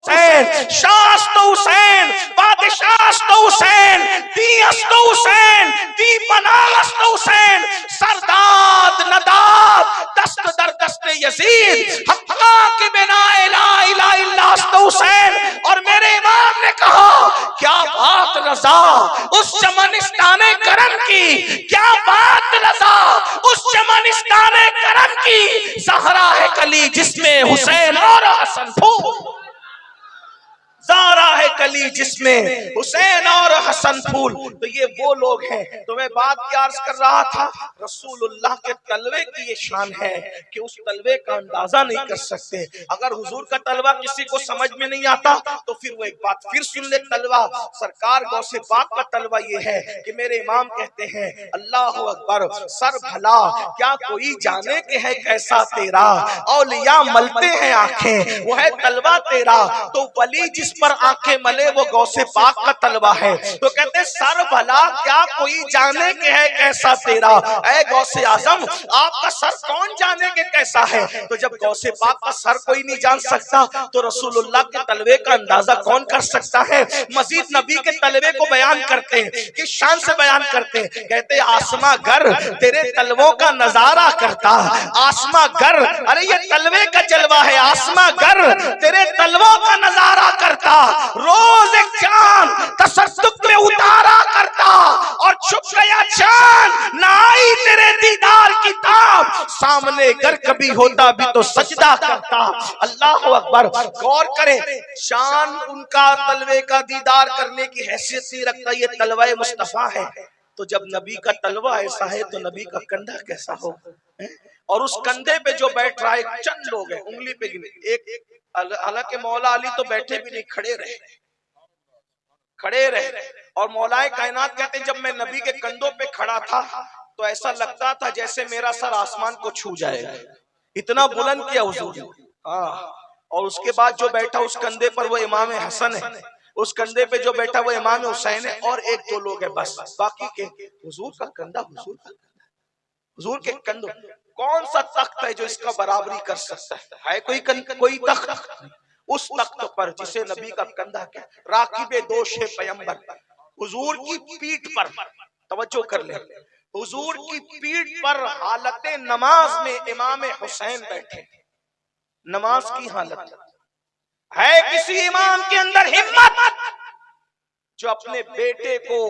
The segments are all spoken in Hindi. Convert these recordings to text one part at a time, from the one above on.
हुसैन, शास्त हुसैन, बादशाहस्त हुसैन, दीअस्त हुसैन, दी बनास्त हुसैन, सरदाद नदाब, दस्त दर दस्त यजीद, हक्का की बिना ला इलाहा इल्ला हुसैन। और मेरे इमाम ने कहा क्या बात रजा उस चमनिस्ताने करम की, क्या बात रजा उस चमनिस्ताने करम की, ज़हरा है कली जिसमें हुसैन और हसन फूल, ज़हरा है कली जिसमें हुसैन और हसन फूल। तो ये वो लोग हैं। तो मैं बात क्या अर्ज कर रहा था, रसूलुल्लाह के तलवे की ये शान है कि उस तलवे का अंदाजा नहीं कर सकते। अगर हुजूर का तलवा किसी को समझ में नहीं आता तो फिर वो एक बात फिर सुन ले, तलवा सरकार गौसे पाक का तलवा ये है कि मेरे इमाम कहते हैं अल्लाह अकबर, सर भला क्या कोई जाने के है कैसा तेरा, औलिया मलते हैं आंखें वो है तलवा तेरा। तो वली जिस पर आंखें मले वो गौसे पाक का तलवा है। तो कहते सर भला क्या कोई जाने के है कैसा तेरा, ऐ गौसे आजम आपका सर कौन जाने के कैसा है। तो जब गौसे पाक का सर कोई नहीं जान सकता तो रसूलुल्लाह के तलवे का अंदाजा कौन कर सकता है। मजीद नबी के तलवे को बयान करते हैं, किस शान से बयान करते हैं, कहते आसमा गर तेरे तलवों का नजारा करता, आसमा गर, अरे ये तलवे का जलवा है, आसमा गर तेरे तलवों का नजारा करता, रोज एक चांद तसद्दुक में उतारा करता, और छुप गया चांद ना आई तेरे दीदार की ताब, सामने घर कभी होता भी तो सजदा करता। अल्लाह अकबर, गौर करें, शान उनका तलवे का दीदार करने की हैसियत नहीं रखता, ये तलवा मुस्तफा है। तो जब नबी का तलवा ऐसा है तो नबी का कंधा कैसा हो। और उस कंधे पे जो बैठ रहा है चंद लोग हैं, उंगली पे गिने, एक हालांकि मौला अली तो बैठे भी नहीं, खड़े रहे, खड़े रहे। और मौलाए कायनात कहते जब मैं नबी के कंधों पे खड़ा था तो ऐसा लगता था जैसे मेरा सर आसमान को छू जाएगा, इतना बुलंद किया हुजूर। हाँ, और उसके बाद जो बैठा उस कंधे पर वो इमाम हसन है, उस कंधे पे जो बैठा वो इमाम हुसैन है, और एक दो लोग हैं बस, बाकी के हुजूर का कंधा, हुजूर का कंधा, हुजूर के कंधों। कौन सा तख्त है जो इसका बराबरी कर सकता है कोई तख्त उस तख्त पर जिसे नबी का कंधा क्या, राकिबे दोष है पैगंबर, हुजूर की पीठ पर, तवज्जो कर ले, हुजूर की पीठ पर हालत नमाज में इमाम हुसैन बैठे, नमाज की हालत है। किसी इमाम के अंदर हिम्मत जो अपने बेटे को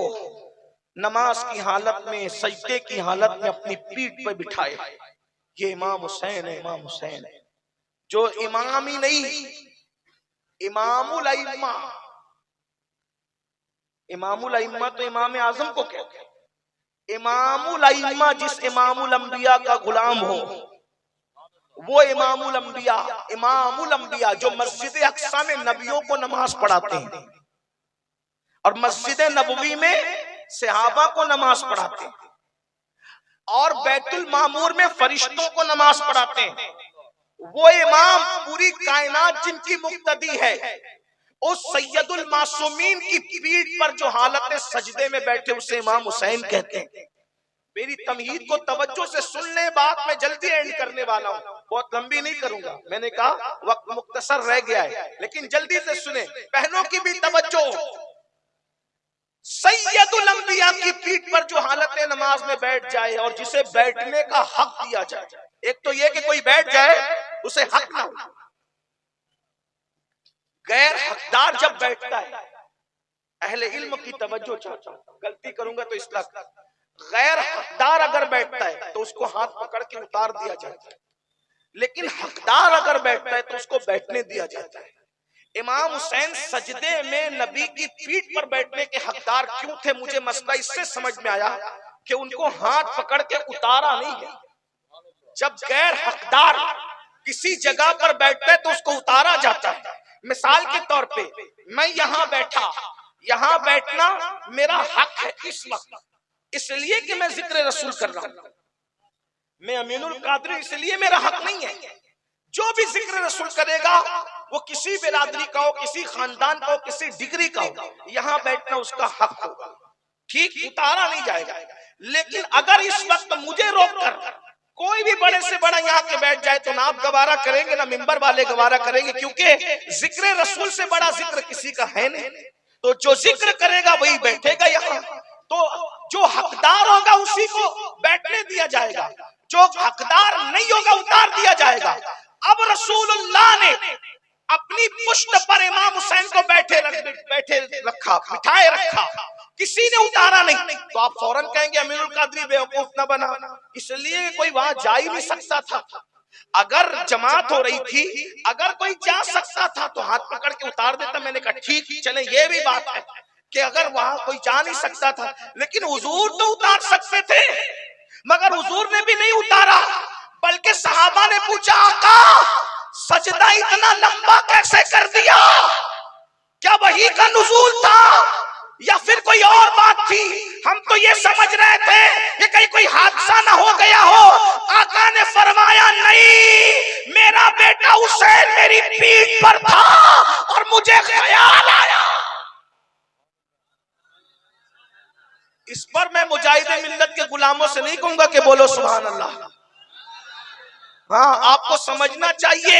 नमाज की हालत में, सजदे की हालत में अपनी पीठ पर बिठाए, ये इमाम हुसैन है, इमाम हुसैन है। जो इमाम ही नहीं, इमामुल अइम्मा, इमामुल अइम्मा तो इमाम आजम को कहते हैं, इमामुल अइम्मा जिस इमामुल अंबिया का गुलाम हो वो इमामुल अंबिया, इमामुल अंबिया जो मस्जिद अक्सा में नबियों को नमाज पढ़ाते हैं और मस्जिद नबवी में सहाबा को नमाज पढ़ाते हैं और बैतुल मामूर में फरिश्तों को नमाज पढ़ाते हैं, वो इमाम पूरी कायनात जिनकी मुक्तदी है, उस सैयदुल मासूमीन की पीठ पर जो हालत सजदे में बैठे उसे इमाम हुसैन कहते हैं। मेरी तमहीद को तवज्जो से सुन ले, बात में जल्दी एंड करने वाला हूँ, बहुत लंबी नहीं करूंगा, मैंने कहा वक्त मुख्तसर रह गया है, लेकिन जल्दी से सुने, बहनों की भी तवज्जो। सैयदुल अंबिया की पीठ पर जो हालत नमाज में बैठ जाए और जिसे बैठने का हक दिया जाए, एक तो ये कि कोई बैठ जाए उसे हक ना हो, गैर हकदार जब बैठता है, अहले इल्म की तवज्जो चाहता हूं, गलती करूंगा तो इसलिए, गैर हकदार अगर बैठता है तो उसको हाथ पकड़ के उतार दिया जाता है, लेकिन हकदार अगर बैठता है तो उसको बैठने दिया जाता है। इमाम हुसैन सजदे में नबी की पीठ पर बैठने के हकदार क्यों थे, मुझे मसला इससे समझ में आया कि उनको हाथ पकड़ के उतारा नहीं गया। जब गैर हकदार किसी जगह पर बैठता है तो उसको उतारा जाता है। मिसाल के तौर पे मैं यहाँ बैठा, यहाँ बैठना मेरा हक है इस वक्त, इसलिए कि मैं जिक्र रसूल कर रहा हूं, मैं अमीनुल कादरी, इसलिए मेरा हक नहीं है। जो भी जिक्र रसूल करेगा वो किसी बिरादरी का हो, किसी खानदान का हो, किसी डिग्री का हो, यहाँ बैठना उसका हक होगा, ठीक, उतारा नहीं जाएगा। लेकिन अगर इस वक्त मुझे रोककर कोई भी बड़े से बड़ा यहाँ के बैठ जाए तो ना आप गवारा करेंगे ना मिंबर वाले गवारा करेंगे, क्योंकि जिक्र रसूल से बड़ा जिक्र किसी का है नहीं। तो जो जिक्र करेगा वही बैठेगा यहाँ, तो जो हकदार होगा उसी को बैठने दिया जाएगा, जो हकदार नहीं होगा उतार दिया जाएगा। अब रसूलुल्लाह ने अपनी पुश्त पर इमाम हुसैन को बैठे रखा, बिठाए रखा, किसी ने उतारा नहीं। तो आप फौरन कहेंगे अमीरुल कादरी बेवकूफ न बना, इसलिए कोई वहां जा ही नहीं सकता था। अगर जमात हो रही थी, अगर कोई जा सकता था तो हाथ पकड़ के उतार देता। मैंने कहा ठीक चले, ये भी बात है कि अगर वहां कोई जा नहीं सकता था, लेकिन हुजूर तो उतार सकते थे, मगर हुजूर ने भी नहीं उतारा। बल्कि सहाबा ने पूछा आका सजदा इतना लंबा कैसे कर दिया, क्या वही का नुज़ूल था या फिर कोई और बात थी? हम तो ये समझ रहे थे कि कहीं कोई हादसा ना हो गया हो। आका ने फरमाया नहीं, मेरा बेटा हुसैन मेरी पीठ पर था और मुझे ख्याल आया। इस पर मैं मुजाहिदे मिल्लत के गुलामों से नहीं कहूंगा कि बोलो सुभान अल्लाह। हाँ, आपको समझना चाहिए,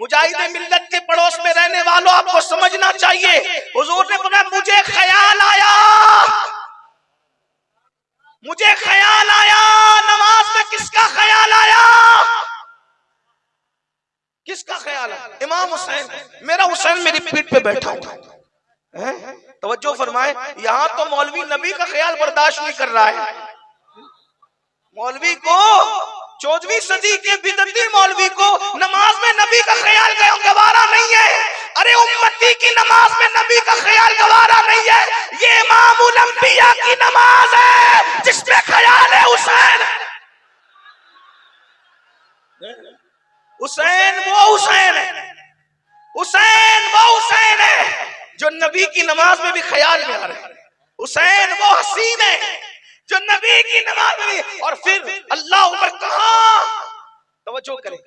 मुजाहिदे मिल्लत के पड़ोस में रहने वालों आपको समझना चाहिए। हुजूर ने बोला मुझे ख्याल आया, मुझे ख्याल आया। नमाज में किसका ख्याल आया? किसका ख्याल आया? इमाम हुसैन, मेरा हुसैन मेरी पीठ पे बैठा हुआ है। तवज्जो फरमाए, यहाँ तो मौलवी नबी का ख्याल बर्दाश्त नहीं कर रहा है। मौलवी को 14वीं सदी के बिदती मौलवी को नमाज में नबी का ख्याल गवारा नहीं है। अरे उम्मती की नमाज में नबी का ख्याल गवारा नहीं है, ये इमामुल अंबिया की नमाज है जिसमें ख्याल है हुसैन। हुसैन वो हुसैन है, हुसैन वो हुसैन है जो नबी की नमाज में भी ख्याल में आ रहे हैं। हुसैन वो हसीन है जो नबी की नमाज में। और फिर अल्लाह पर कहा, तवज्जो करें,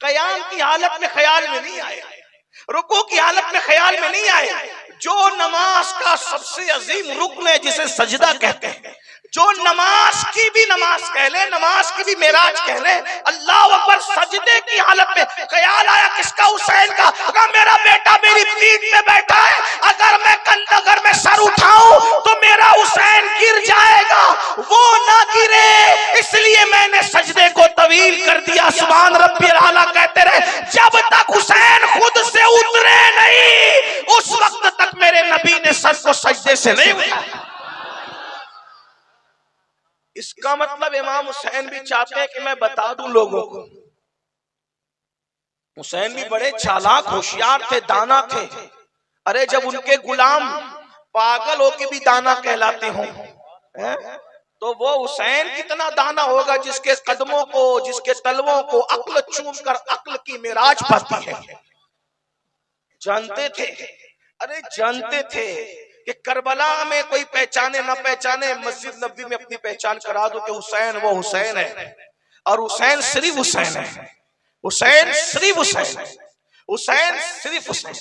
कयाम की हालत में ख्याल में नहीं आए, रुकू की हालत में ख्याल में नहीं आए। जो नमाज का सबसे अजीम रुकन है जिसे सजदा कहते हैं, जो नमाज की भी नमाज कह ले, नमाज की भी मेराज कह ले, अल्लाह अकबर, सजदे की हालत में ख्याल आया किसका? हुसैन का। अगर मेरा बेटा मेरी पीठ पे बैठा है, अगर मैं सर उठाऊं तो मेरा हुसैन गिर जाएगा, वो ना गिरे इसलिए मैंने सजदे को तवील कर दिया। सुभान रब्बिल आला कहते रहे, जब तक हुसैन खुद से उतरे नहीं उस वक्त तक मेरे नबी ने सर को सजदे से नहीं उठाया। इसका मतलब इमाम हुसैन भी चाहते हैं कि मैं बता दूं लोगों को, हुसैन भी बड़े चालाक होशियार थे, दाना थे। अरे जब उनके गुलाम पागल होके भी दाना कहलाते हो, तो वो हुसैन कितना दाना होगा जिसके कदमों को, जिसके तलवों को अक्ल चूम कर अक्ल की मेराज पाती है। जानते थे, अरे जानते थे कि करबला में कोई पहचाने ना पहचाने, मस्जिद नबी में अपनी पहचान करा दो कि हुसैन वो हुसैन है, और हुसैन सिर्फ हुसैन है, हुसैन सिर्फ हुसैन है, हुसैन सिर्फ हुसैन,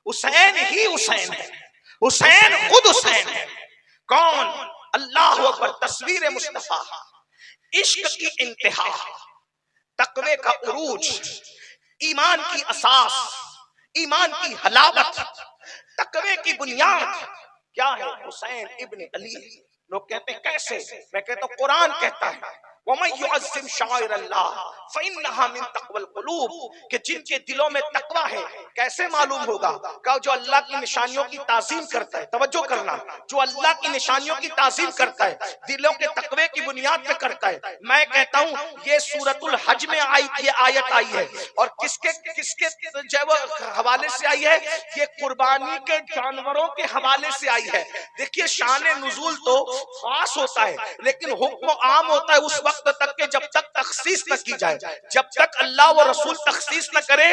हुसैन ही हुसैन है, हुसैन खुद हुसैन है। कौन? अल्लाह अकबर। तस्वीर मुस्तफा, इश्क की इंतहा, तकवे का उरूज, ईमान की असास, ईमान की हलावत, तकवे की बुनियाद क्या है? हुसैन इब्न अली। लोग कहते हैं कैसे? मैं कहता हूं कुरान कहता है कि जिनके दिलों में तकवा है। कैसे मालूम होगा? कहा जो अल्लाह की निशानियों की ताज़ीम करता है, तवज्जो करना, जो अल्लाह की निशानियों की ताज़ीम करता है दिलों के तकवे की बुनियाद पे करता है। मैं कहता हूँ ये सूरतुल हज में आई, ये आयत आई है, और किसके किसके हवाले से आई है? ये कुर्बानी के जानवरों के हवाले से आई है। देखिए शान नुज़ूल तो खास होता है, लेकिन हुक्म आम होता है उस वक्त तक के जब तक तखसीस न की जाए, जब तक अल्लाह व रसूल तखसीस न करे।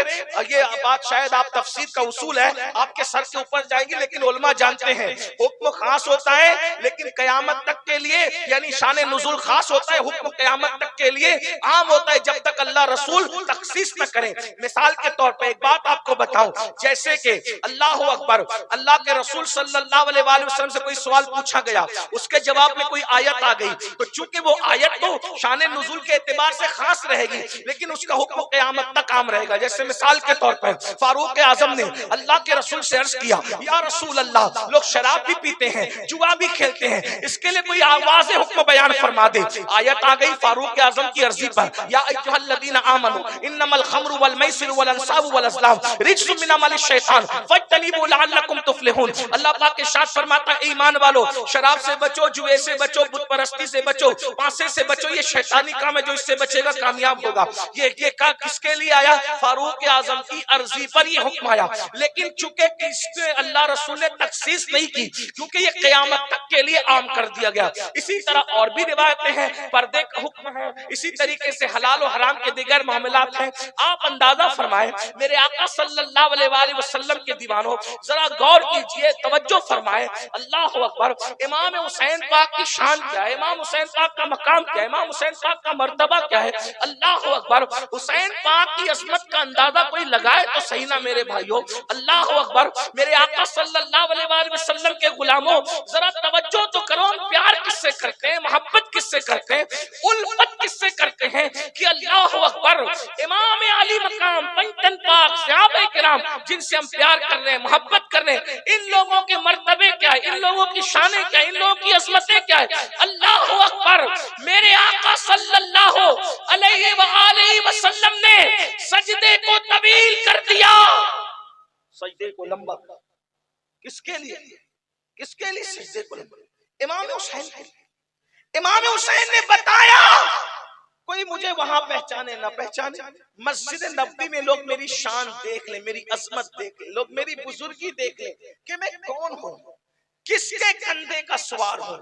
ये बात शायद आप तफसीर का उसूल है, आपके सर के ऊपर जाएगी, लेकिन उलमा जानते हैं हुक्म खास होता है लेकिन कयामत तक के लिए, यानी शान नुज़ूल खास होता है, हुक्म कयामत तक के लिए आम होता है जब तक अल्लाह रसूल तखसीस न करें। मिसाल के तौर पर एक बात आपको बताऊं, जैसे कि अल्लाह अकबर, अल्लाह के रसूल सल्लल्लाहु अलैहि वसल्लम से कोई सवाल पूछा गया, उसके जवाब में कोई आयत आ गई, तो चूंकि वो आयत तो शान नुज़ूल के एतबार से खास रहेगी, लेकिन उसका हुक्म क़यामत तक आम रहेगा। जैसे मिसाल के तौर पर फारूक आजम ने अल्लाह के रसूल से अर्ज किया, या रसूल अल्लाह, लोग शराब भी पीते हैं, जुआ भी खेलते हैं, इसके लिए कोई आवाज़ हुक्म बयान फरमा दे। आयत आ गई फारूक आजम की अर्जी पर, या अय्युहल्लज़ीना आमनू इन्नमल खम्रु वल मैसिरु वल अंसाबु वल अज़लाम रिज्सुम मिन अमलि शैतान फज्तनिबू लअल्लकुम तुफ्लिहून। अल्लाह पाक इरशाद फरमाता है, ईमान वालो, शराब से बचो, जुए से बचो, बुत परस्ती से बचो, पासे से बचो, ये शैतानी काम है, जो इससे बचेगा कामयाब होगा। ये का किसके लिए आया? फारूक आजम की अर्जी पर ये हुक्म आया। लेकिन चूंकि इसके अल्लाह रसूल ने तखसीस नहीं की, क्योंकि ये क़यामत तक के लिए आम कर दिया गया। इसी तरह और भी रिवायतें हैं, पर्दे का हुक्म है, इसी तरीके से हलाल और हराम के दिगर मामलात हैं। आप अंदाजा फरमाएं, मेरे आका सल्लल्लाहु अलैहि वसल्लम के दीवानों, जरा गौर कीजिए, तवज्जो फरमाएं। अल्लाह अकबर। इमाम हुसैन पाक की शान क्या है? इमाम हुसैन पाक का मकाम क्या है? इमाम हुसैन पाक का मर्तबा क्या है? अल्लाह अकबर। हुसैन पाक की अजमत का अंदाजा कोई लगाए तो सही ना मेरे भाइयों। अल्लाह अकबर। मेरे आका सल्लल्लाहु अलैहि वसल्लम के गुलामों, जरा तवज्जो तो करो, प्यार किससे करते हैं, मोहब्बत किससे करते हैं, उल्फत किससे करते हैं कि अल्लाह अकबर। इमाम आली मकाम, पंचतन पाक, सहाबा किराम, जिनसे हम प्यार कर रहे हैं, मोहब्बत कर रहे हैं, इन लोगों के मर्तबे क्या है, इन लोगों की शानें क्या है, इन लोगों की अज़मतें क्या है? अल्लाह अकबर। मेरे आका सल्लल्लाहु अलैहि वसल्लम ने सजदे को तवील कर दिया, सजदे को लंबा। किसके लिए? किसके लिए सजदे को लंबा? इमाम हुसैन के लिए। इमाम हुसैन ने बताया, कोई मुझे वहां पहचाने ना पहचाने, मस्जिद नबवी में लोग मेरी शान देख ले, मेरी अजमत देख ले, लोग मेरी बुजुर्गी देख ले कि मैं कौन हूं, किसके कंधे का सवार हूं,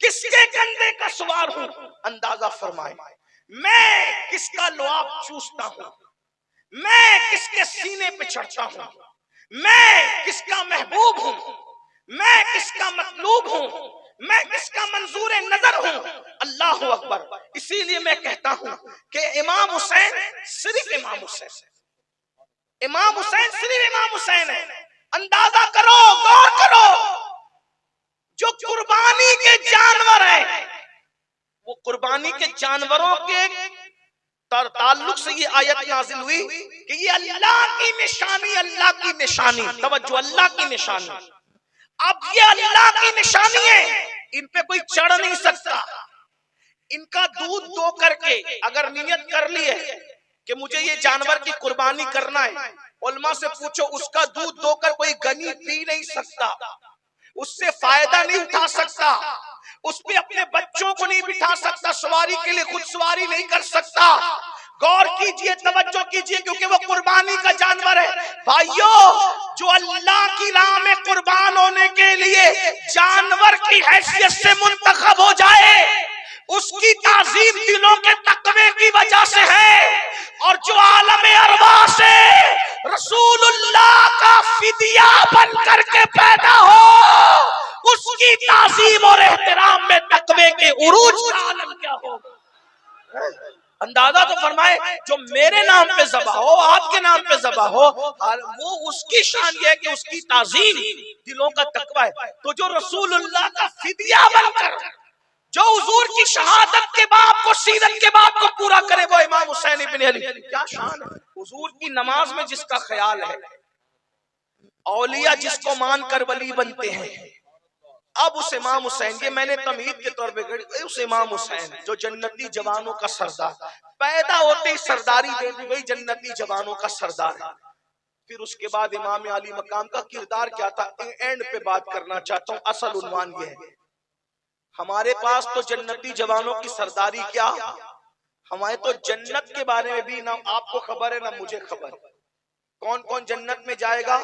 किसके कंधे का सवार हूं। अंदाजा फरमाए, मैं किसका लुआब चूसता हूं, मैं किसके सीने पे चढ़ता हूं, मैं किसका महबूब हूं, मैं किसका मतलूब हूं, मैं किसका मंजूर नजर हूं। अल्लाह अकबर। इसीलिए मैं कहता हूं कि इमाम हुसैन सिर्फ इमाम हुसैन, इमाम हुसैन सिर्फ इमाम हुसैन है। अंदाजा करो, गौर करो, जो कुर्बानी के जानवर हैं, वो कुर्बानी के जानवरों के ताल्लुक से ये आयत नाजिल हुई कि ये अल्लाह की निशानी, अल्लाह की निशानी, तवज्जो, अल्लाह की निशानी। अब ये अल्लाह की निशानी है, इन पे कोई चढ़ नहीं सकता। इनका दूध दो करके अगर नियत कर ली है कि मुझे ये जानवर की कुर्बानी करना है, उलमा से पूछो, उसका दूध दोकर कोई गनी पी नहीं सकता, उससे फायदा नहीं उठा सकता, उस पे अपने बच्चों को नहीं बिठा सकता, सवारी के लिए खुद सवारी नहीं कर सकता। गौर कीजिए, तवज्जो कीजिए, क्योंकि वो कुर्बानी का जानवर है। भाइयों, जो अल्लाह की राह में कुर्बान होने के लिए जानवर की हैसियत से मुंतखब हो जाए, उसकी ताजीम दिलों के तकवे की वजह से है। और जो आलम अरवा से रसूलुल्लाह का फिदिया बन करके पैदा हो, उसकी ताजीम और एहतराम में तकवे के उरूज का आलम क्या हो। अंदाजा तो फरमाए, जो मेरे नाम पे ज़बा हो, आपके नाम पे ज़बा हो, वो उसकी शान ये है कि उसकी ताजीम दिलों का तकवा है। तो जो रसूलुल्लाह का फिदिया बनकर, जो हुजूर की शहादत के बाप को, सीरत के बाप को पूरा करे, वो इमाम हुसैन इब्न अली। क्या शान है। हुजूर की नमाज में जिसका ख्याल है, औलिया जिसको मानकर वली बनते हैं, अब उस इमाम हुसैन, ये मैंने तमहीद के तौर पे गढ़ी, उस इमाम हुसैन जो जन्नती जवानों का सरदार, पैदा होते ही सरदारी दे दी गई, जन्नती जवानों का सरदार है। फिर उसके बाद इमाम अली मकाम का किरदार क्या था, एंड पे बात करना चाहता हूँ। असल उन्वान ये है, हमारे पास तो जन्नती जवानों की सरदारी क्या, हमारे तो जन्नत के बारे में भी ना आपको खबर है ना मुझे खबर है। कौन कौन जन्नत में जाएगा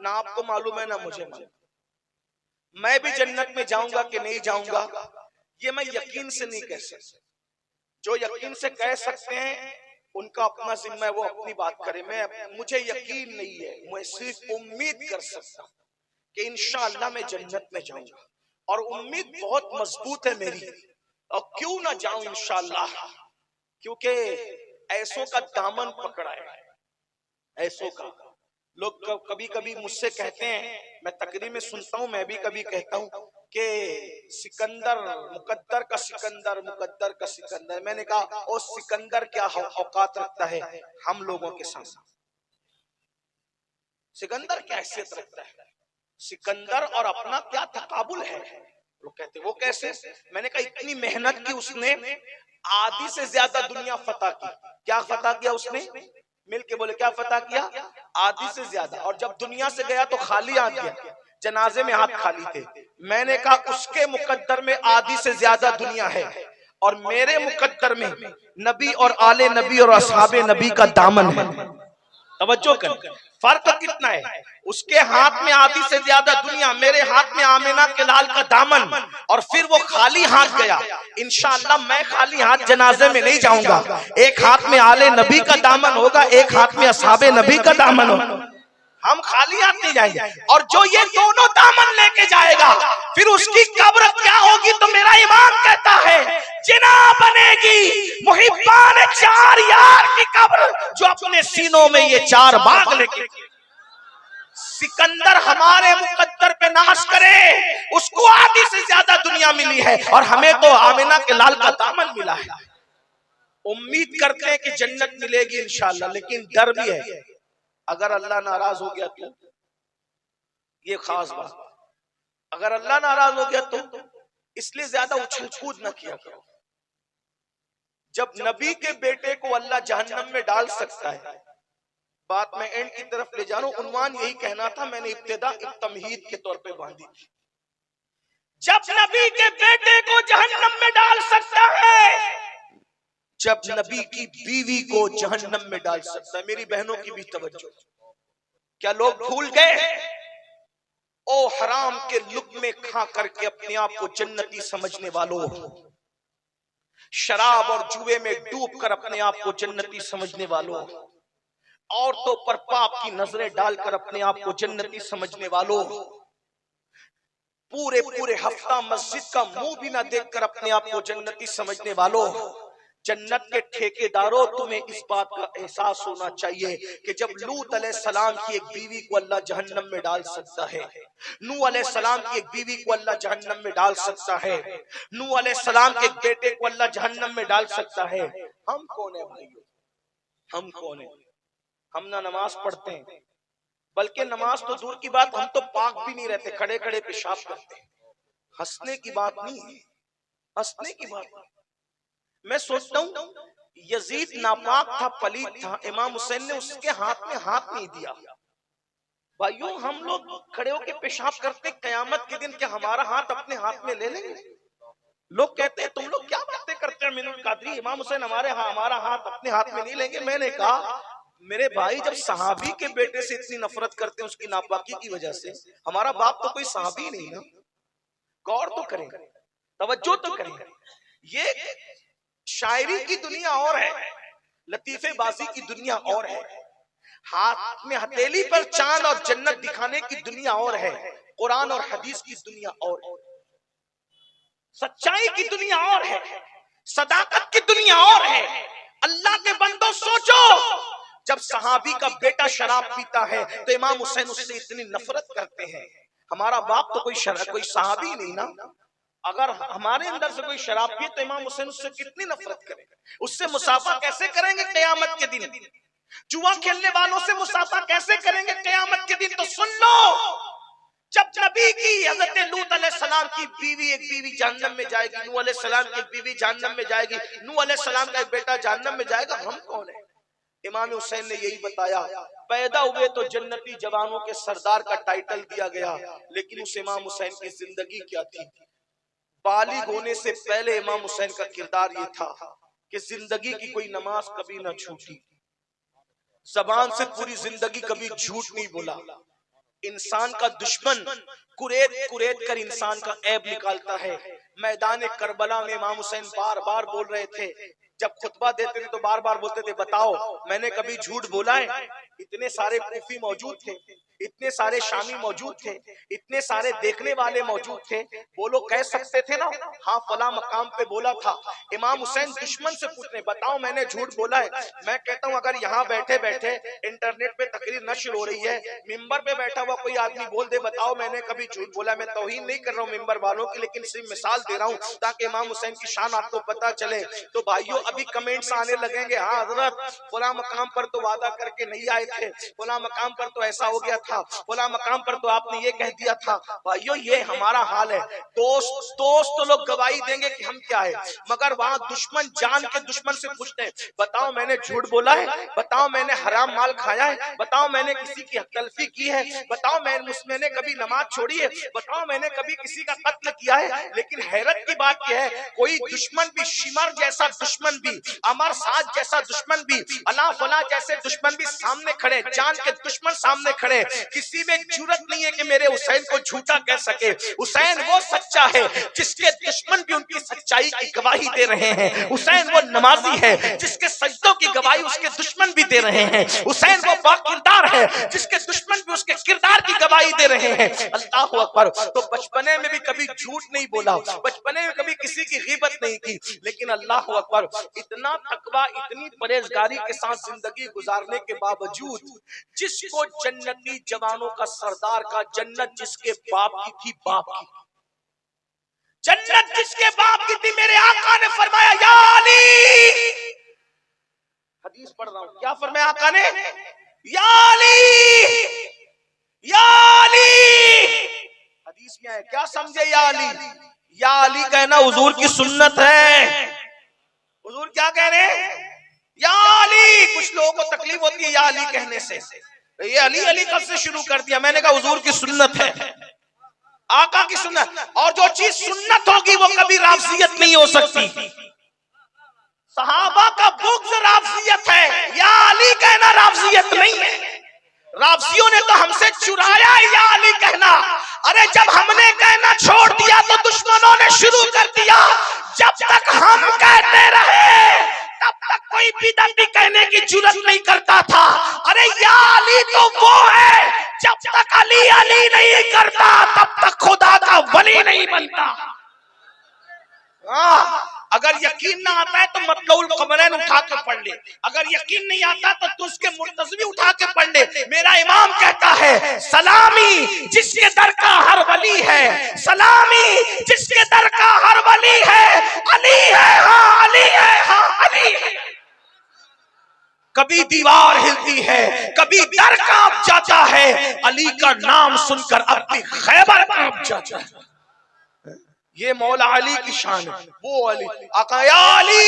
ना आपको मालूम है ना मुझे मालूम। मैं भी जन्नत में जाऊंगा कि नहीं जाऊंगा, ये मैं यकीन से नहीं कह सकता। जो यकीन से कह सकते हैं उनका अपना जिम्मा है, वो अपनी बात करे। मुझे यकीन नहीं है, मैं सिर्फ उम्मीद कर सकता हूं कि इंशाअल्लाह मैं जन्नत में जाऊंगा, और उम्मीद बहुत मजबूत है मेरी। और क्यों ना जाऊं इंशाअल्लाह, क्योंकि ऐसों का दामन पकड़ा है, ऐसों का। लोग कभी कभी मुझसे कहते हैं, मैं तकरीर में सुनता हूं, मैं भी कभी कहता हूं कि सिकंदर मुकद्दर का सिकंदर, मुकद्दर का सिकंदर। मैंने कहा ओ सिकंदर क्या औकात रखता है हम लोगों के साथ? सिकंदर क्या हैसियत रखता है? सिकंदर और अपना क्या तकाबुल है? लोग कहते वो कैसे? मैंने कहा इतनी मेहनत की उसने, आधी से ज्यादा दुनिया फतह की। क्या फतह किया उसने? मिलके बोले क्या फतह किया? आधी से ज्यादा। और जब दुनिया से गया तो खाली हाथ गया, जनाजे में हाथ खाली थे। मैंने कहा उसके मुकद्दर में आधी से ज्यादा दुनिया है और मेरे मुकद्दर में नबी और आले नबी और असहाबे नबी का दामन है। तवज्जो कर, फर्क कितना है? उसके हाथ में आधी से ज्यादा दुनिया, मेरे हाथ में आमिना के लाल का दामन। और फिर वो खाली हाथ गया। इंशाअल्लाह मैं खाली हाथ जनाजे में नहीं जाऊंगा। एक हाथ में आले नबी का दामन होगा, एक हाथ में असहाबे नबी का दामन होगा। हम खाली हाथ नहीं जाएंगे। और जो ये दोनों दामन लेके जाएगा फिर उसकी कब्र क्या होगी? तो मेरा ईमान कहता है जिना बनेगी मुहिब्बान चार यार की कब्र, जो अपने सीनों में ये चार बाग लेके। सिकंदर हमारे मुकद्दर पे नाश करे, उसको आधी से ज्यादा दुनिया मिली है और हमें तो आमिना के लाल का दामन मिला है। उम्मीद करते हैं कि जन्नत मिलेगी इंशाअल्लाह, लेकिन डर भी है अगर अल्लाह नाराज हो गया तो। ये खास बात, अगर अल्लाह नाराज हो गया तो इसलिए ज्यादा उछल कूद न किया करो। जब नबी के बेटे को अल्लाह जहन्नम में डाल सकता है, बात मैं एंड की तरफ ले जा रहा हूं। उन्वान यही कहना था, मैंने इब्तिदा तमहीद के तौर पे बांधी थी। जब नबी के बेटे को जहन्नम में डाल सकता है, जब नबी की बीवी को जहन्नम में डाल सकता है। मेरी बहनों की भी तवज्जो, क्या लोग भूल गए? ओ हराम के लुक़्मे खा करके अपने आप को जन्नती समझने वालों, शराब और जुए में डूब कर अपने आप को जन्नती समझने वालों, औरतों पर पाप की नजरें डालकर अपने आप को जन्नती समझने वालों, पूरे पूरे हफ्ता मस्जिद का मुंह भी ना देखकर अपने आप को जन्नती समझने वालों, जन्नत के ठेकेदारों, तुम्हें इस बात का एहसास होना चाहिए कि जब लूत अलैहिस्सलाम की एक बीवी को अल्लाह जहन्नम में डाल सकता है, नूह अलैहिस्सलाम की एक बीवी को अल्लाह जहन्नम में डाल सकता है, नूह अलैहिस्सलाम के एक बेटे को अल्लाह जहन्नम में डाल सकता है, हम कौन है भाइयों? हम कौन है? हम ना नमाज पढ़ते हैं, बल्कि नमाज तो दूर की बात, हम तो पाक भी नहीं रहते, खड़े खड़े पेशाब करते हैं। हंसने की बात नहीं है, हंसने की बात। मैं सोचता हूँ यजीद नापाक था, पलीद था, इमाम हुसैन ने उसके हाथ में हाथ नहीं दिया। भाइयों हम लोग खड़े होकर पेशाब करते, कयामत के दिन क्या हमारा हाथ अपने हाथ में ले लेंगे? लोग कहते हैं तुम लोग क्या बातें करते हैं मिनुल कादरी, इमाम हुसैन हमारा हाथ अपने हाथ में नहीं लेंगे। मैंने कहा मेरे भाई, जब सहाबी के बेटे से इतनी नफरत करते हैं उसकी नापाकी की वजह से, हमारा बाप तो कोई सहाबी नहीं ना। गौर तो करें, तवज्जो तो करें। ये शायरी की दुनिया और है, लतीफेबाजी की दुनिया और है, हाथ में हथेली पर चांद और जन्नत दिखाने की दुनिया और है, कुरान और हदीस की दुनिया और है, सच्चाई की दुनिया और है, सदाकत की दुनिया और है। अल्लाह के बंदो सोचो, जब सहाबी का बेटा शराब पीता है तो इमाम हुसैन उससे इतनी नफरत करते हैं। हमारा बाप तो कोई सहाबी नहीं ना। अगर हमारे अंदर से कोई शराब पिए तो इमाम हुसैन उससे कितनी नफरत करेंगे, उससे मुसाफा कैसे करेंगे क़यामत के दिन? जुआ खेलने वालों से मुसाफा कैसे करेंगे क़यामत के दिन? तो सुन लो, जब नबी की हजरत लूत अलैहिस्सलाम की बीवी, एक बीवी जहन्नम में जाएगी, नूह अलैहिस्सलाम की एक बीवी जहन्नम में जाएगी, नूह अलैहिस्सलाम का एक बेटा जहन्नम में जाएगा, हम कौन है? इमाम हुसैन ने यही बताया, पैदा हुए तो जन्नती जवानों के सरदार का टाइटल दिया गया, लेकिन उस इमाम हुसैन की जिंदगी क्या थी? बालिग होने से पहले इमाम हुसैन का किरदार ये था कि जिंदगी की कोई नमाज कभी ना छूटी, जबान से पूरी जिंदगी कभी झूठ नहीं बोला। इंसान का दुश्मन कुरेद कुरेद कर इंसान का ऐब निकालता है। मैदान करबला में इमाम हुसैन बार बार बोल रहे थे जब खुतबा देते थे तो बार बार बोलते थे, बताओ मैंने कभी झूठ बोला है? इतने सारे कूफी मौजूद थे, इतने सारे शामी मौजूद थे, इतने सारे देखने वाले मौजूद थे, वो लोग कह सकते थे ना, हाँ फला मकाम पे बोला था। इमाम हुसैन दुश्मन से पूछने, बताओ मैंने झूठ बोला है? मैं कहता हूँ अगर यहाँ बैठे बैठे इंटरनेट पे तकरीर नश्र हो रही है, मिंबर पे बैठा हुआ कोई आदमी बोल दे बताओ मैंने कभी झूठ बोला, मैं तौहीन नहीं कर रहा हूँ मिंबर वालों की, लेकिन सिर्फ मिसाल दे रहा हूँ ताकि इमाम हुसैन की शान आपको पता चले। तो भाइयों अभी कमेंट्स आने लगेंगे, हाँ हजरत फला मकाम पर तो वादा करके नहीं आए थे, फला मकाम पर तो ऐसा हो गया था, फला मकाम पर तो आपने ये कह दिया था। भाइयों ये हमारा हाल है। दोस्त तो लोग गवाही देंगे कि हम क्या है, मगर वहां दुश्मन जान के दुश्मन से पूछते हैं, बताओ मैंने झूठ बोला है? बताओ मैंने हराम माल खाया है? बताओ मैंने किसी की हक़तलफी की है? बताओ मैंने कभी नमाज छोड़ी है? बताओ मैंने कभी किसी का कत्ल किया है? लेकिन हैरत की बात यह है, कोई दुश्मन भी, शिमर जैसा दुश्मन भी, अमर साज जैसा दुश्मन भी, अला फला जैसे दुश्मन भी सामने खड़े, जान के दुश्मन सामने खड़े, किसी में जुर्रत नहीं है कि मेरे हुसैन को झूठा कह सके। हुसैन वो सच्चा है जिसके दुश्मन भी उनकी सच्चाई की गवाही दे रहे हैं। हुसैन वो नमाजी है जिसके सजदों की गवाही उसके दुश्मन भी दे रहे हैं। हुसैन वो बाकिरदार है जिसके दुश्मन भी उसके किरदार की गवाही दे रहे हैं। अल्लाहु अकबर। तो बचपने में भी कभी झूठ नहीं बोला, बचपने में कभी किसी की गीबत नहीं की, लेकिन अल्लाहु अकबर इतना तकवा, इतनी परहेजगारी के साथ जिंदगी गुजारने के बावजूद जिसको जन्नती जवानों का सरदार का, जन्नत जिसके बाप की थी, बाप की जन्नत जिसके बाप की थी, मेरे आका ने फरमाया या अली, हदीस पढ़ रहा हूं, क्या फरमाया आका ने? या अली, या अली। हदीस में है, क्या समझे या अली? या अली कहना हुजूर की सुन्नत है। हुजूर क्या कह रहे हैं? या अली। कुछ लोगों को तकलीफ होती है या अली कहने से, ये अली अली कब से शुरू कर दिया? मैंने कहा हुजूर की सुन्नत है, आका की सुन्नत, और जो चीज सुन्नत होगी वो कभी राफजियत नहीं हो सकती। सहाबा का बुग़्ज़ राफजियत है, या अली कहना राफजियत नहीं है। राफजियों ने तो हमसे चुराया या अली कहना। अरे जब हमने कहना छोड़ दिया तो दुश्मनों ने शुरू कर दिया। जब तक हम कहते रहे तब तक कोई बिदअती कहने की जुर्रत नहीं करता था। अरे या अली तो वो है, जब तक अली अली नहीं करता तब तक खुदा का वली नहीं बनता। अगर यकीन ना आता है तो मतलउल क़मरैन उठा के पढ़ ले, अगर यकीन नहीं आता तो तू उसके मुर्तज़वी उठा के पढ़ ले। मेरा इमाम कहता है सलामी जिसके दर का हर वली है, सलामी जिसके दर का हर वली है, अली है हाँ अली है हाँ अली है। कभी दीवार हिलती है, कभी दर कांप जाता है, अली का नाम सुनकर अब भी खैबर कांप जाता है। ये मौला अली की शान है। वो अली आका या अली,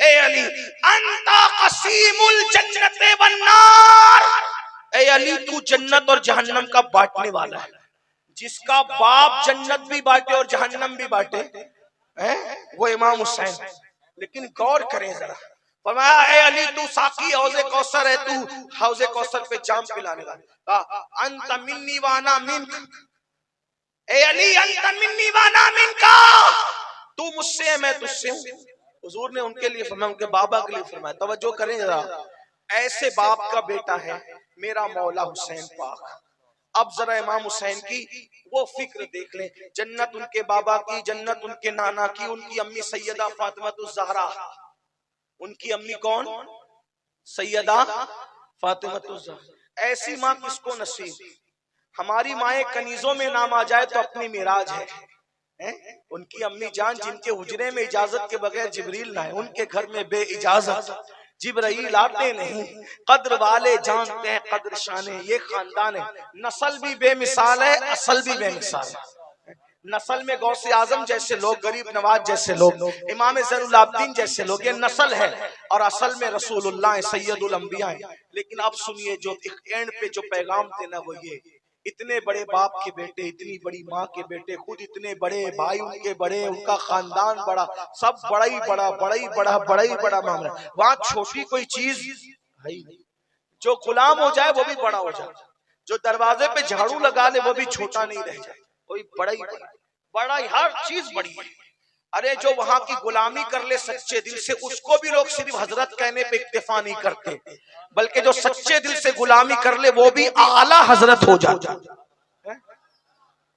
ए अली अंता कसीमुल जन्नत वन नार, ए अली तू जन्नत और जहन्नम का बांटने वाला है। जिसका बाप जन्नत भी बांटे और जहन्नम भी बांटे है वो इमाम हुसैन। लेकिन गौर करें जरा, फरमाया ए अली तू साकी हौज़े कौसर है, तू हौज़े कौसर पे जाम पिलाने वाला। अंत मिन्नी वाना मिन्क, ए अली अंत मिन्नी वाना मिन्का, तू मुझसे है मैं तुझसे हूं। हुजूर ने उनके लिए फरमाया, उनके बाबा के लिए फरमाया। तवज्जो करें जरा, ऐसे बाप का बेटा है मेरा मौला हुसैन पाक। अब जरा इमाम हुसैन की वो फिक्र देख लें, जन्नत उनके बाबा की, जन्नत उनके नाना की, उनकी अम्मी सैयदा फातिमातुज़ ज़हरा। उनकी अम्मी कौन? सैयदा फातिमातुज़ ज़हरा। ऐसी माँ किसको नसीब? हमारी माए कनीजों में नाम आ जाए तो अपनी मिराज है। उनकी अम्मी जान जिनके हुजरे में इजाजत के बगैर जिब्रील ना है, उनके घर में बे इजाजत जिब्रील आते नहीं। कद्र वाले जानते हैं कद्र शाने, ये खानदान है। नस्ल भी बेमिसाल है, असल भी बेमिसाल है। नस्ल में गौसे आजम जैसे लोग, गरीब नवाज जैसे लोग, इमाम ज़ैनुल आबिदीन जैसे लोग, ये नस्ल है। और असल में रसूलुल्लाह सैयदुल अंबिया है। लेकिन अब सुनिए, जो एंड पे जो पैगाम थे ना वो ये, इतने बड़े बाप के बेटे, इतनी बड़ी माँ के बेटे, खुद इतने बड़े भाई उनके बड़े, उनका खानदान बड़ा, सब बड़ा ही बड़ा, बड़ा ही बड़ा, बड़ा ही बड़ा मामला। वहां छोटी कोई चीज है, जो गुलाम हो जाए वो भी बड़ा हो जाए, जो दरवाजे पे झाड़ू लगा ले वो भी छोटा नहीं रह जाए, कोई बड़ा ही बड़ा, बड़ा ही हर चीज बड़ी है। अरे जो वहां की गुलामी कर ले सच्चे दिल से, उसको भी लोग सिर्फ हजरत कहने पे इक्तिफा नहीं करते, बल्कि जो सच्चे दिल से गुलामी कर ले वो भी आला हजरत हो जाता।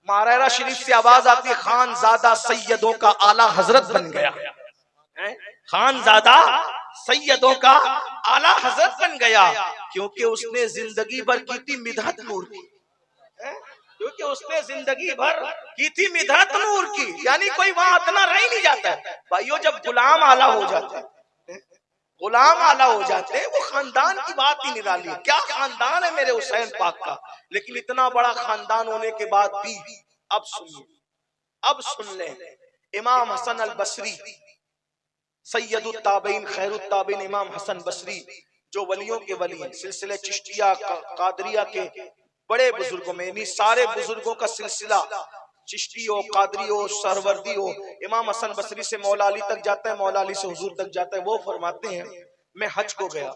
मारायरा शरीफ से आवाज आती है, खानजादा सैयदों का आला हजरत बन गया। खानजादा सैयदों का आला हजरत बन गया, क्योंकि उसने जिंदगी भर की थी मिदहत नूर की, क्योंकि उसने जिंदगी भर की थी मिदहत नूर की। यानी कोई वहां इतना रह ही नहीं जाता है भाइयों। जब गुलाम आला हो जाता है, गुलाम आला हो जाते हैं, वो खानदान की बात ही निराली है। क्या खानदान है मेरे हुसैन पाक का, लेकिन इतना बड़ा खानदान होने के बाद भी अब सुनिए, अब सुन ले, इमाम हसन अल बसरी सैयदुत ताबईन खैरुत ताबईन इमाम हसन बसरी, जो वलियों के वली हैं, सिलसिले चिश्तिया कादरिया के बड़े बुजुर्गों में, यानी सारे बुजुर्गों का सिलसिला चिश्ती हो, कादरी हो, सरवर्दी हो, इमाम हसन बसरी से मौला अली तक जाता है, मौला अली से हुजूर तक जाता है। वो फरमाते हैं, मैं हज को गया,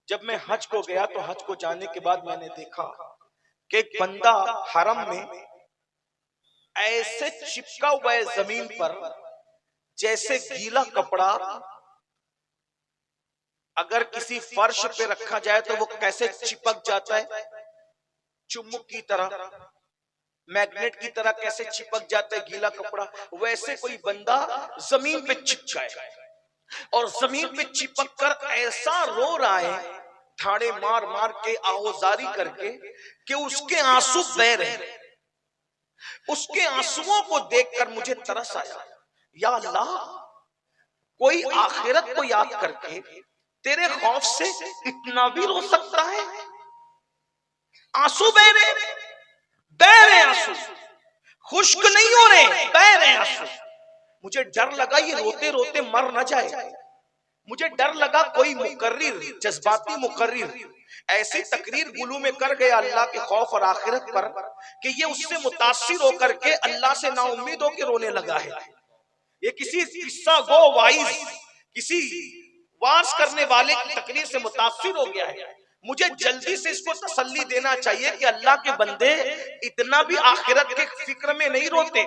जब मैं हज को गया तो हज को जाने के बाद मैंने देखा कि एक बंदा हरम में ऐसे चिपका हुआ है जमीन पर, जैसे गीला कपड़ा अगर किसी फर्श पे रखा जाए तो वो कैसे चिपक जाता है, चुम्बक की तरह, मैग्नेट की तरह कैसे चिपक जाता है गीला कपड़ा, वैसे कोई बंदा जमीन पे चिपका है और जमीन पे चिपक कर ऐसा रो रहा है, ठाड़े मार मार के, आहोजारी करके, कि उसके आंसू बह रहे। उसके आंसुओं को देखकर मुझे तरस आया, या अल्लाह, कोई आखिरत को याद करके तेरे खौफ से इतना भी रो सकता है? आंसू बह रहे आंसू, खुश्क नहीं हो रहे, बह रहे आंसू। मुझे डर लगा ये रोते रोते मर न जाए। मुझे डर लगा कोई मुकर्रिर, जज्बाती मुकर्रिर ऐसी तकरीर गुलू में कर गया अल्लाह के खौफ और आखिरत पर कि ये उससे मुतासिर होकर के अल्लाह से नाउम्मीद होकर रोने लगा है। ये किसी किस्सा गो वाइज, किसी वास करने वाले की तकरीर से मुतासिर हो गया है। मुझे जल्दी से इसको तसल्ली देना चाहिए कि अल्लाह के बंदे इतना भी आखिरत के फिक्र में नहीं रोते,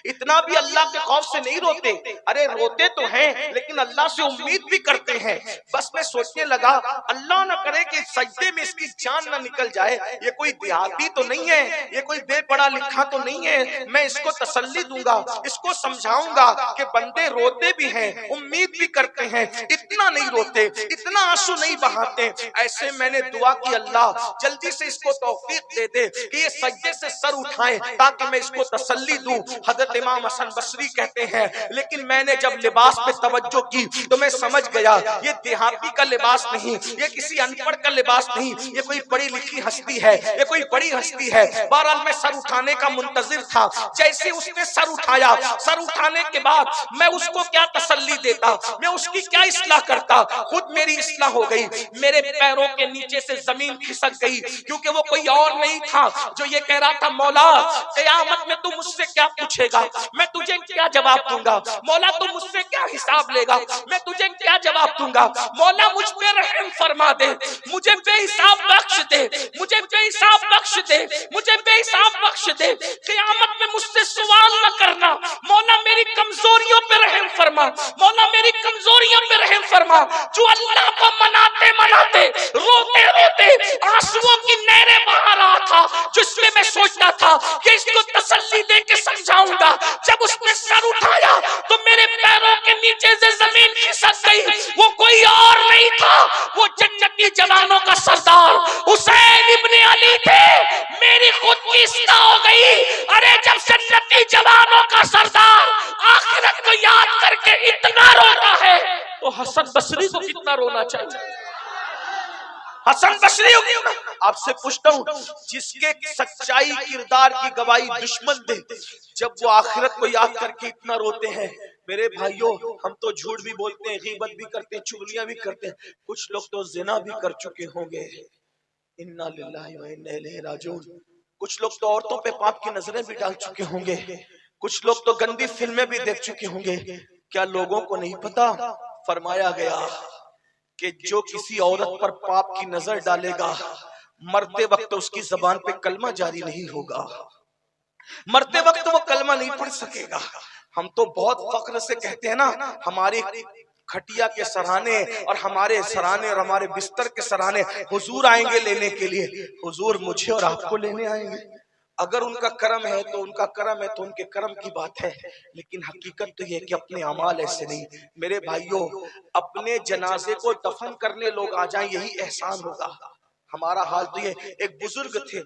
इतना भी अल्लाह के खौफ से नहीं रोते। अरे रोते तो हैं, लेकिन अल्लाह से उम्मीद भी करते हैं। बस मैं सोचने लगा, अल्लाह ना करे कि सजदे में इसकी जान ना निकल जाए। ये कोई देहाती तो नहीं है, ये कोई बेपढ़ा लिखा तो नहीं है। मैं इसको तसल्ली दूंगा, इसको समझाऊंगा कि बंदे रोते भी हैं, उम्मीद भी करते हैं, इतना नहीं रोते, इतना आंसू नहीं बहाते। ऐसे मैंने दुआ की, अल्लाह जल्दी से इसको तौफीक दे दे कि ये सजदे से सर उठाए ताकि मैं इसको तसल्ली दूं। हजरत इमाम हसन बसरी कहते हैं, लेकिन मैंने जब लिबास पे तवज्जो की तो मैं समझ गया ये देहाती का लिबास नहीं, ये किसी अनपढ़ का लिबास नहीं, ये कोई पढ़ी लिखी हस्ती है, ये कोई बड़ी हस्ती है। बहरहाल मैं सर उठाने का मुंतजिर था। जैसे उसने सर उठाया, सर उठाने के बाद मैं उसको क्या तसल्ली देता, मैं उसकी क्या इस्लाह करता। खुद मेरी इस्लाह हो गई, मेरे पैरों के नीचे से जमीन खिसक गई, क्योंकि वो कोई और नहीं था जो ये कह रहा था, मौला क़यामत में तू मुझसे क्या पूछेगा, मैं तुझे क्या जवाब दूंगा। मौला तू मुझसे क्या हिसाब लेगा, मैं तुझे क्या जवाब दूंगा। मौला मुझ पे रहम फरमा दे, मुझे बेहिसाब बख्श दे, मुझे बेहिसाब बख्श दे, मुझे बेहिसाब बख्श दे। क़यामत में मुझसे सवाल न करना। मौला मेरी कमजोरियों पे रहम फरमा, मौला मेरी कमजोरियों पे रहम फरमा। जो अल्लाह को मनाते मनाते रोते रोते आंसुओं की नहरें बहा रहा था, जिसमें मैं सोचता था कि इसको तसल्ली दे के समझाऊंगा। जब उसने सर उठाया तो मेरे पैरों के नीचे से जमीन खिसक गई। वो कोई और नहीं था, वो जन्नती जवानों का सरदार हुसैन इब्ने अली थे। मेरी खुद की इस्लाह हो गई। अरे जब जन्नती जवानों का सरदार आखिरत को याद करके इतना रोता है तो हसन बसरी को कितना रोना चाहिए। हसन बसरी आपसे पूछता हूँ, जिसके सच्चाई किरदार की गवाही दुश्मन दे, जब वो आखिरत को याद करके इतना रोते हैं। मेरे भाइयों, हम तो झूठ भी बोलते हैं, गीबत भी करते हैं, चुगलियां भी करते हैं, कुछ लोग तो जिना भी कर चुके होंगे। इन्ना लिल्लाहि व इन्ना इलैहि राजिऊन। कुछ लोग तो औरतों पे पाप की नजरें भी डाल चुके होंगे, कुछ लोग तो गंदी फिल्में भी देख चुके होंगे। क्या लोगों को नहीं पता, फरमाया गया कि जो किसी औरत पर पाप की नजर डालेगा, मरते वक्त उसकी जबान पे कलमा जारी नहीं होगा, मरते वक्त वो कलमा नहीं पढ़ सकेगा। हम तो बहुत फख्र से कहते हैं ना, हमारे खटिया के सराहने और हमारे सराहने और हमारे बिस्तर के सराहने हुजूर आएंगे लेने के लिए। हुजूर मुझे और आपको लेने आएंगे। अगर उनका करम है तो उनका करम है, तो उनके करम की बात है, लेकिन हकीकत तो ये है कि अपने अमाल ऐसे नहीं। मेरे भाइयों, अपने जनाजे को दफन करने लोग आ जाएं, यही एहसान होगा। हमारा हाल तो ये, एक बुजुर्ग थे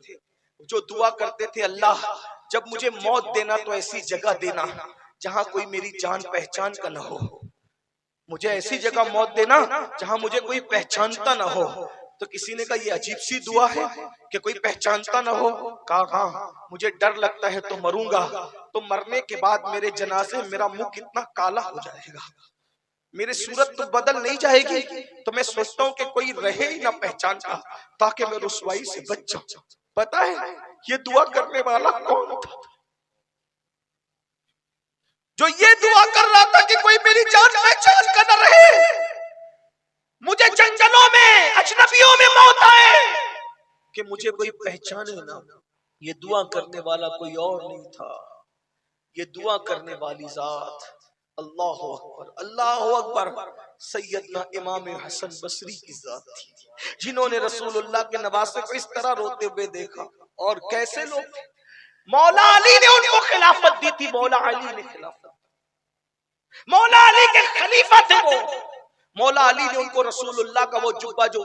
जो दुआ करते थे, अल्लाह जब मुझे मौत देना तो ऐसी जगह देना जहां कोई मेरी जान पहचान का ना हो। मुझे ऐसी जगह मौत देना जहां मुझे कोई पहचानता ना हो। तो किसी ने कहा ये अजीब सी दुआ है कि कोई पहचानता ना हो। कहा हाँ, मुझे डर लगता है तो मरूंगा, तो मरने के बाद मेरे जनाजे मेरा मुंह कितना काला हो जाएगा, मेरी सूरत तो बदल नहीं जाएगी। तो मैं सोचता हूँ कि कोई रहे ही ना पहचान का, ताकि मैं रुसवाई से बच जाऊं। पता है ये दुआ करने वाला कौन था? जो ये दुआ कर रहा था कि कोई मेरी जान पहचान का न रहे, मुझे जंगलों में अजनबियों में मौत आए, कि मुझे कोई पहचाने ना। ये दुआ करने वाला कोई और नहीं था, ये दुआ करने वाली जात अल्लाह अकबर, अल्लाह अकबर, सैयदना इमाम हसन बसरी की जात थी, जिन्होंने रसूलुल्लाह के नवासे को इस तरह रोते हुए देखा। और कैसे लोग, मौला अली ने उनको खिलाफत दी थी, मौला अली ने खिलाफत, मौला अली के खलीफा थे वो। मौला अली ने उनको रसूलुल्लाह का वो जुब्बा जो